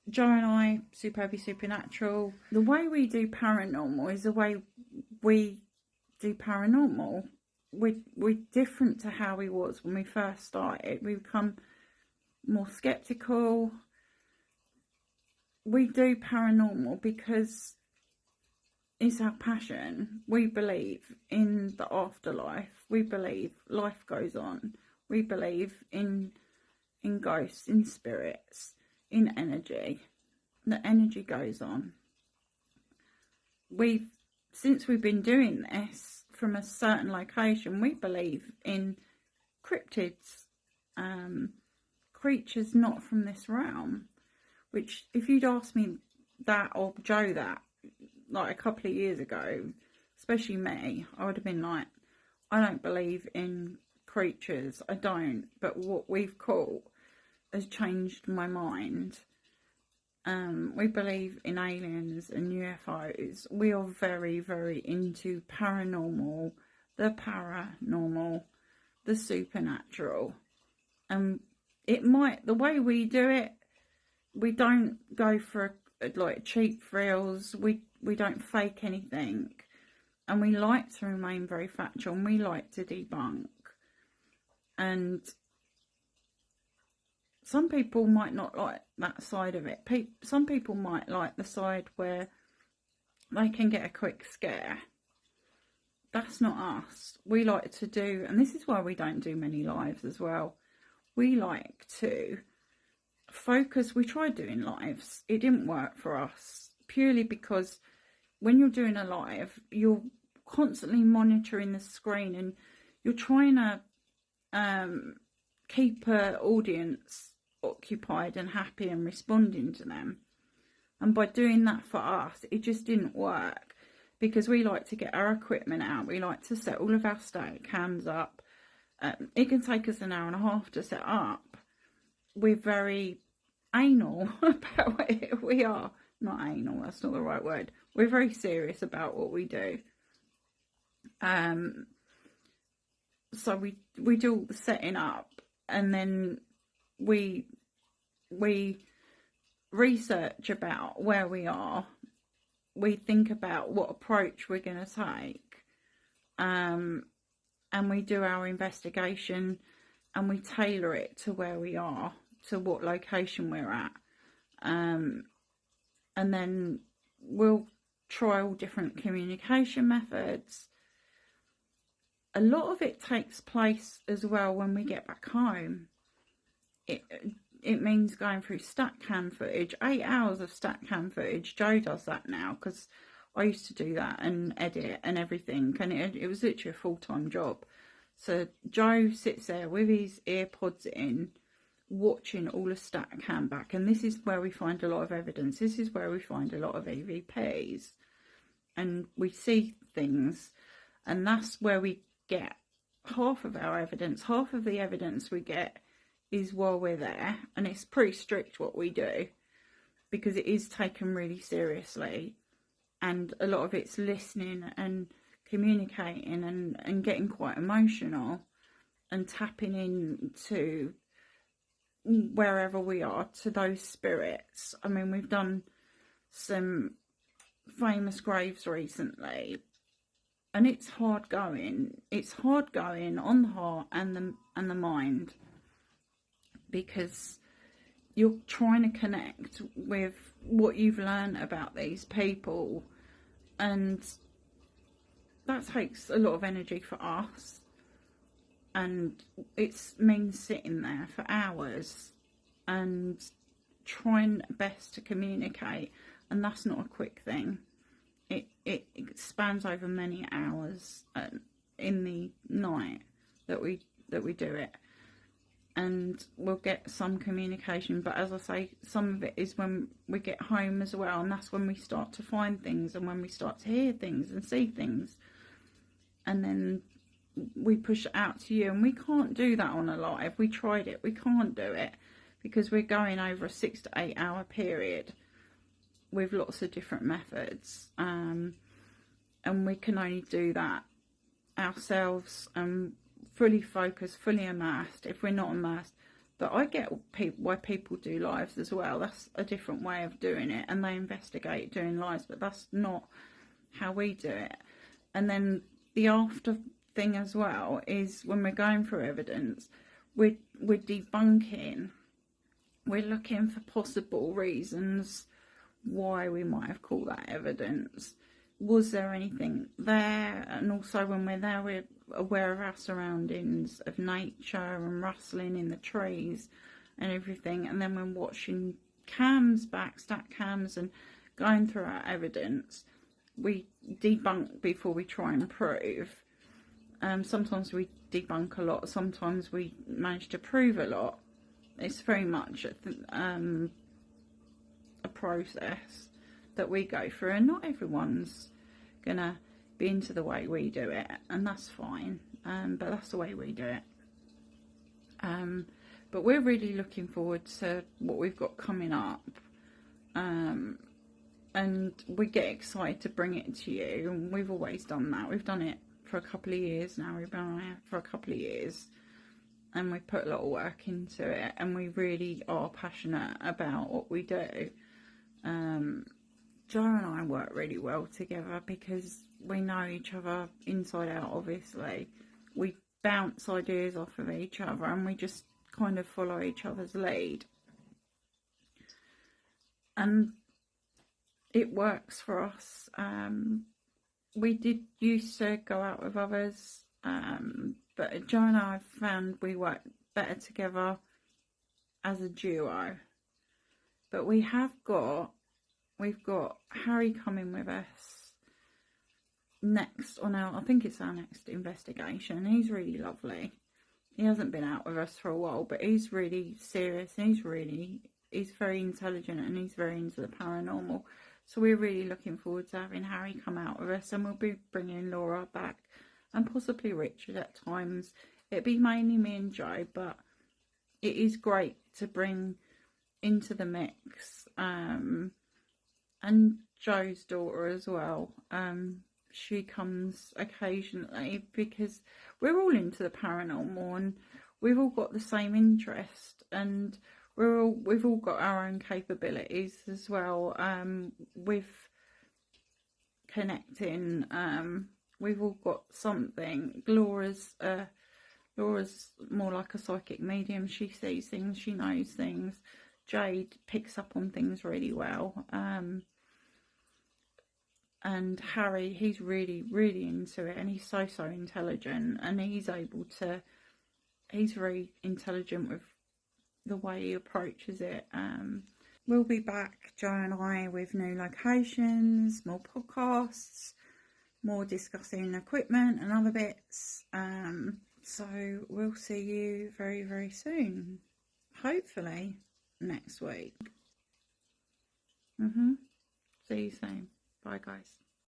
Joe and I, Superbly Supernatural, the way we do paranormal is the way we do paranormal. We're different to how we was when we first started. We become more skeptical. We do paranormal because it's our passion. We believe in the afterlife. We believe life goes on. We believe in ghosts, in spirits, in energy. The energy goes on. Since we've been doing this from a certain location, we believe in cryptids, creatures not from this realm. Which, if you'd asked me that, or Joe that, like a couple of years ago, especially me, I would have been like, I don't believe in creatures. I don't. But what we've caught has changed my mind. We believe in aliens and UFOs. We are very, very into paranormal, the supernatural. The way we do it, we don't go for like cheap thrills. We don't fake anything, and we like to remain very factual, and we like to debunk. And some people might not like that side of it. Some people might like the side where they can get a quick scare. That's not us. We like to do, and this is why we don't do many lives as well. We like to focus. We tried doing lives. It didn't work for us, purely because when you're doing a live, you're constantly monitoring the screen and you're trying to keep an audience occupied and happy and responding to them. And by doing that for us, it just didn't work, because we like to get our equipment out. We like to set all of our static cams up. It can take us an hour and a half to set up. We're very anal about it. We are not anal, that's not the right word. We're very serious about what we do. So we do all the setting up, and then we research about where we are. We think about what approach we're going to take, and we do our investigation, and we tailor it to where we are, to what location we're at, and then we'll try all different communication methods. A lot of it takes place as well when we get back home. It means going through stat cam footage, 8 hours of stat cam footage. Joe does that now, because I used to do that and edit and everything, and it was literally a full-time job. So Joe sits there with his earpods in, watching all the stat cam back, and this is where we find a lot of evidence. This is where we find a lot of EVPs, and we see things, and that's where we get half of our evidence. Half of the evidence we get is while we're there, and it's pretty strict what we do, because it is taken really seriously, and a lot of it's listening and communicating and getting quite emotional and tapping into wherever we are, to those spirits. I mean, we've done some famous graves recently, and it's hard going. It's hard going on the heart and the mind, because you're trying to connect with what you've learned about these people, and that takes a lot of energy for us, and it means sitting there for hours and trying best to communicate, and that's not a quick thing. It spans over many hours in the night that we do it, and we'll get some communication, but as I say, some of it is when we get home as well, and that's when we start to find things, and when we start to hear things and see things, and then we push it out to you. And we can't do that on a live. We tried it, we can't do it, because we're going over a 6 to 8 hour period with lots of different methods, and we can only do that ourselves and fully focused, fully immersed. If we're not immersed, But I get why people do lives as well. That's a different way of doing it, and they investigate doing lives, but that's not how we do it. And then the after thing as well is when we're going through evidence, we're debunking. We're looking for possible reasons why we might have called that evidence. Was there anything there? And also when we're there, we're aware of our surroundings, of nature and rustling in the trees and everything. And then when watching cams back, stack cams, and going through our evidence, we debunk before we try and prove. Sometimes we debunk a lot, sometimes we manage to prove a lot. It's very much a process that we go through, and not everyone's gonna be into the way we do it, and that's fine, but that's the way we do it. But we're really looking forward to what we've got coming up, and we get excited to bring it to you, and we've always done that. We've done it for a couple of years now. We've been on it for a couple of years, and we put a lot of work into it, and we really are passionate about what we do. Joe and I work really well together because we know each other inside out, obviously. We bounce ideas off of each other, and we just kind of follow each other's lead. And it works for us. We did used to go out with others, but Joe and I found we work better together as a duo. But we've got Harry coming with us next on I think it's our next investigation. He's really lovely. He hasn't been out with us for a while, but he's really serious, and he's very intelligent, and he's very into the paranormal. So we're really looking forward to having Harry come out with us, and we'll be bringing Laura back, and possibly Richard at times. It'd be mainly me and Joe, but it is great to bring into the mix, and Joe's daughter as well. She comes occasionally because we're all into the paranormal, and we've all got the same interest, and we've all got our own capabilities as well, with connecting. We've all got something. Laura's more like a psychic medium. She sees things, she knows things. Jade picks up on things really well. And Harry, he's really, really into it, and he's so intelligent, and he's very intelligent with the way he approaches it. We'll be back, Joe and I, with new locations, more podcasts, more discussing equipment and other bits. So we'll see you very, very soon. Hopefully next week. See you soon. Bye, guys.